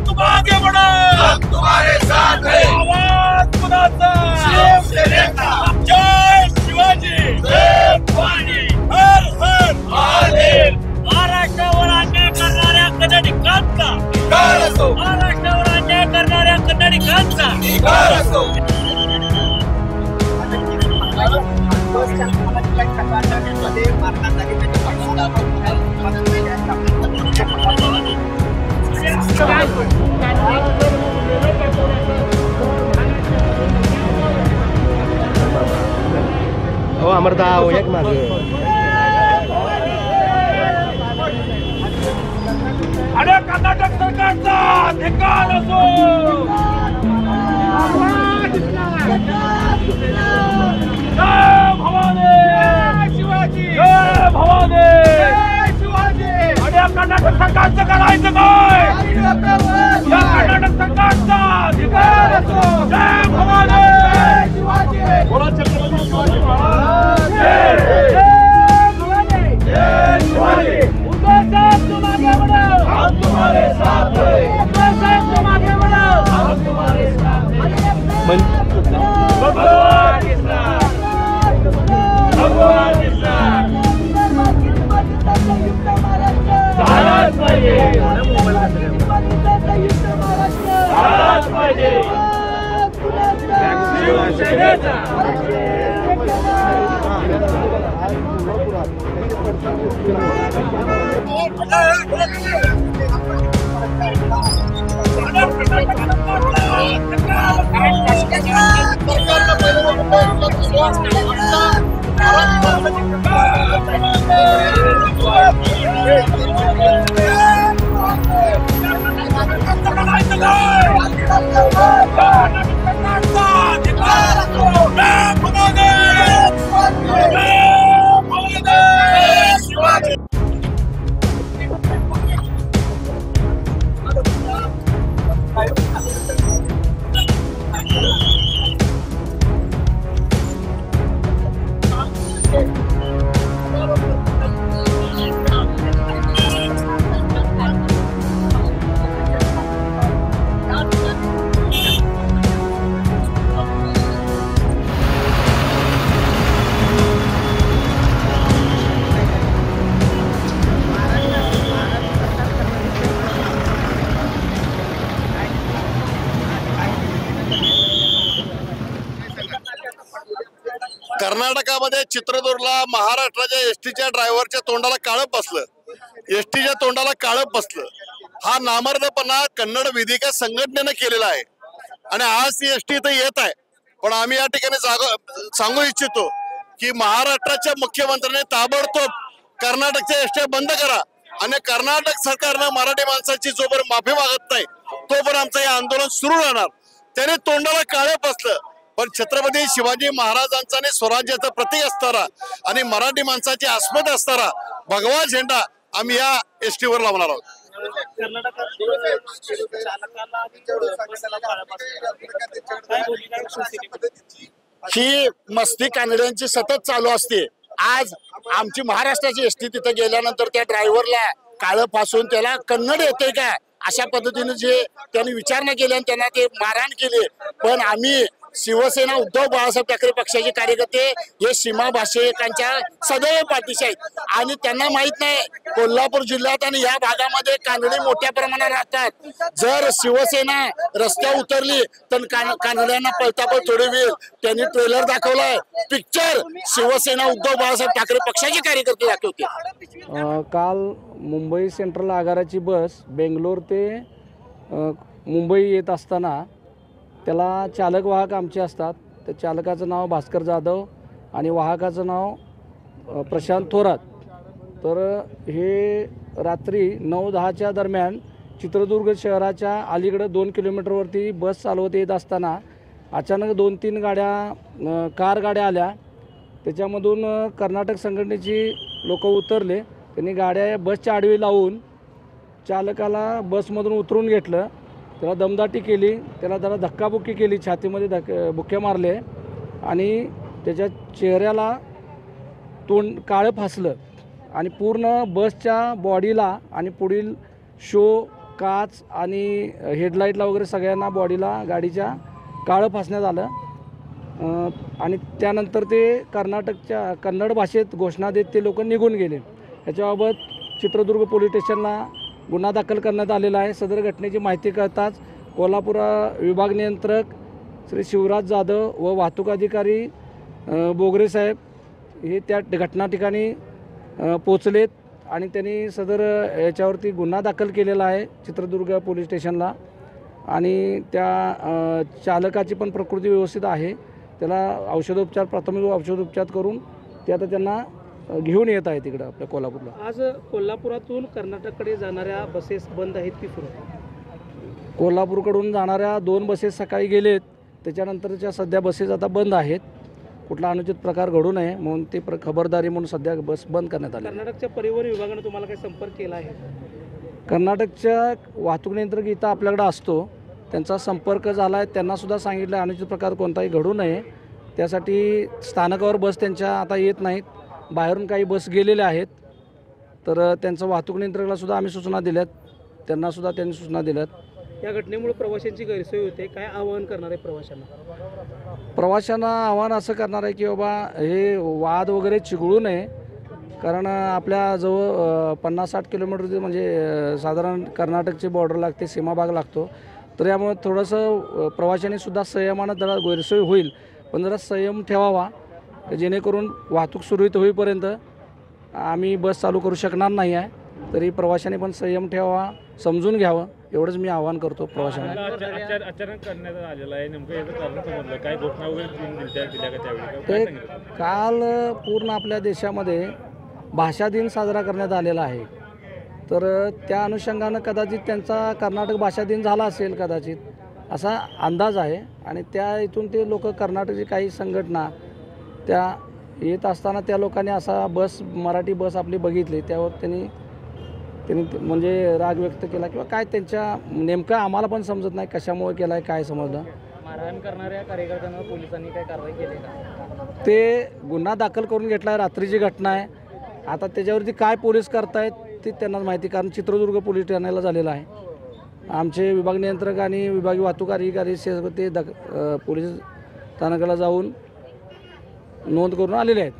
तुम आगे बढ़ो, हम तुम्हारे साथ हैं। आवाज कुणाचा? शिवसेनेचा। जय शिवाजी, जय भवानी, हर हर महादेव। महाराष्ट्रावर अन्याय करणाऱ्या कन्नडिकांचा धिक्कार असो, महाराष्ट्रावर अन्याय करणाऱ्या कन्नडिकांचा धिक्कार असो। हो अमरदा एक मागे अरे कर्नाटक सरकारचा धिक्कार असो। जय भवानी, शिवाजी, जय भवानी, शिवाजी। अरे कर्नाटक सरकारचं करायचं काय? या कर्नाटक सरकारचा धिक्कार असो। जय भवानी, शिवाजी, बोला छत्रपती शिवाजी महाराज, जय भवानी, जय शिवाजी। उद्धव साहेब तुम आगे बढ़ो, हम तुम्हारे साथ हैं। उद्धव साहेब तुम आगे बढ़ो, हम तुम्हारे साथ हैं। भगवान के साथ, भगवान के साथ। झालाच पाहिजे, झालाच पाहिजे शिवसेनेचा। कर्नाटकामध्ये चित्रदुर्गला महाराष्ट्राच्या एसटीच्या ड्रायव्हरच्या तोंडाला काळप बसलं, एसटीच्या तोंडाला काळप बसलं। हा नामर्दपणा कन्नड विधिका संघटनेने केलेला आहे आणि आज ती एसटी इथे येत आहे। पण आम्ही या ठिकाणी सांगू इच्छितो की महाराष्ट्राच्या मुख्यमंत्र्यांनी ताबडतोब कर्नाटकच्या एसटी बंद करा आणि कर्नाटक सरकारनं मराठी माणसाची जोपर्यंत माफी मागत नाही तोपर्यंत आमचं हे आंदोलन सुरू राहणार। त्याने तोंडाला काळप बसलं, पण छत्रपती शिवाजी महाराजांचा आणि स्वराज्याचं प्रतीक असणारा आणि मराठी माणसाची अस्मिता असणारा भगवा झेंडा आम्ही या एसटीवर लावणार आहोत। ही मस्ती कानड्यांची सतत चालू असते। आज आमची महाराष्ट्राची एसटी तिथे गेल्यानंतर त्या ड्रायव्हरला काळं फासून त्याला कन्नड येते का अशा पद्धतीने जे त्यांनी विचारणा केली आणि त्यांना ते मारहाण केली। पण आम्ही शिवसेना उद्धव बाळासाहेब ठाकरे पक्षाचे कार्यकर्ते हे सीमा भाषिकांच्या सदैव पाठीशी आहेत आणि त्यांना माहित नाही कोल्हापूर जिल्ह्यात आणि या भागामध्ये कानडी मोठ्या प्रमाणात राहतात। जर शिवसेना रस्त्यावर उतरली तर कानड्यांना पळतापळ थोडी वेळ त्यांनी ट्रेलर दाखवलाय, पिक्चर शिवसेना उद्धव बाळासाहेब ठाकरे पक्षाचे कार्यकर्ते दाखवते। काल मुंबई सेंट्रल आगाराची बस बेंगलोर ते मुंबई येत असताना त्याला चालक वाहक आमचे असतात। त्या चालकाचं नाव भास्कर जाधव आणि वाहकाचं नाव प्रशांत थोरात। तर हे रात्री 9-10च्या दरम्यान चित्रदुर्ग शहराच्या अलीकडे 2 किलोमीटरवरती बस चालवत येत असताना अचानक 2-3 गाड्या कार गाड्या आल्या। त्याच्यामधून कर्नाटक संघटनेची लोक उतरले, त्यांनी गाड्या बसच्या आडवी लावून चालकाला बसमधून उतरून घेतलं, त्याला दमदाटी केली, त्याला जरा धक्काबुक्की केली, छातीमध्ये बुक्के मारले आणि त्याच्या चेहऱ्याला तोंड काळं फासलं आणि पूर्ण बसच्या बॉडीला आणि पुढील शो काच आणि हेडलाईटला वगैरे सगळ्यांना बॉडीला गाडीच्या काळं फासण्यात आलं आणि त्यानंतर ते कन्नड भाषेत घोषणा देत ते लोक निघून गेले. याच्याबाबत चित्रदुर्ग पोलीस स्टेशनला गुन्हा दाखल करण्यात आलेला आहे. सदर घटनेची माहिती कळताच कोल्हापूर विभाग नियंत्रक श्री शिवराज जाधव व वाहतूक अधिकारी बोगरे साहेब हे त्या घटना ठिकाणी पोचलेत आणि त्यांनी सदर याच्यावरती गुन्हा दाखल केलेला आहे चित्रदुर्ग पोलीस स्टेशनला. आणि त्या चालकाची पण प्रकृती व्यवस्थित आहे. त्याला प्राथमिक औषधोपचार करून ते आता त्यांना घेऊन येत आहे तिकडं आपल्या कोल्हापूरला. आज कोल्हापुरातून कर्नाटककडे जाणाऱ्या बसेस बंद आहेत की सुरू? कोल्हापूरकडून जाणाऱ्या 2 बसेस सकाळी गेलेत. त्याच्यानंतरच्या सध्या बसेस आता बंद आहेत. कुठला अनुचित प्रकार घडू नये म्हणून ते खबरदारी म्हणून सध्या बस बंद करण्यात आली. कर्नाटकच्या परिवहन विभागाने तुम्हाला काही संपर्क केला आहे? कर्नाटकच्या वाहतूक नियंत्रक इथं आपल्याकडे असतो, त्यांचा संपर्क झाला आहे. त्यांनासुद्धा सांगितलं अनुचित प्रकार कोणताही घडू नये त्यासाठी स्थानकावर बस त्यांच्या आता येत नाहीत. बाहेरून काही बस गेलेल्या आहेत तर त्यांचं वाहतूक नियंत्रकालासुद्धा आम्ही सूचना दिल्यात, त्यांनासुद्धा त्यांनी सूचना दिल्यात. या घटनेमुळे प्रवाशांची गैरसोय होते, काय आवाहन करणार आहे प्रवाशांना आव्हान असं करणार आहे की बाबा हे वाद वगैरे चिघळू नये. कारण आपल्या जवळ 50-60 किलोमीटर म्हणजे साधारण कर्नाटकची बॉर्डर लागते, सीमा भाग लागतो. तर यामुळे थोडंसं प्रवाशांनी सुद्धा संयमानं जरा गैरसोय होईल, पण जरा संयम ठेवावा जेणेकरून वाहतूक सुरळीत होईपर्यंत आम्ही बस चालू करू शकणार नाही आहे. तरी प्रवाशांनी पण संयम ठेवावा, समजून घ्यावं एवढंच मी आवाहन करतो प्रवाशांना. अचानक करण्यात आलेलं आहे, नेमकं याचं कारण समजलं काय घोषणा वगैरे दिल्या का त्यावेळी? ते काल पूर्ण आपल्या देशामध्ये भाषा दिन साजरा करण्यात आलेला आहे. तर त्या अनुषंगानं कदाचित त्यांचा कर्नाटक भाषा दिन झाला असेल कदाचित असा अंदाज आहे. आणि त्या इथून ते लोक कर्नाटकची काही संघटना त्या येत असताना त्या लोकांनी असा मराठी बस आपली बघितली, त्यावर त्यांनी म्हणजे राग व्यक्त केला किंवा काय त्यांच्या नेमकं आम्हाला पण समजत नाही कशामुळे केला आहे, काय समजलं. मारहाण करणाऱ्या कार्यकर्त्यांवर पोलिसांनी काय कारवाई केली का? ते गुन्हा दाखल करून घेतला आहे, रात्रीची घटना आहे. आता त्याच्यावरती काय पोलीस करतायत ते त्यांनाच माहिती, कारण चित्रदुर्ग पोलीस ठाण्याला झालेलं आहे. आमचे विभाग नियंत्रक आणि विभागीय वाहतूक अधिकारी ते पोलीस स्थानकाला जाऊन नोंद करून आलेले आहेत.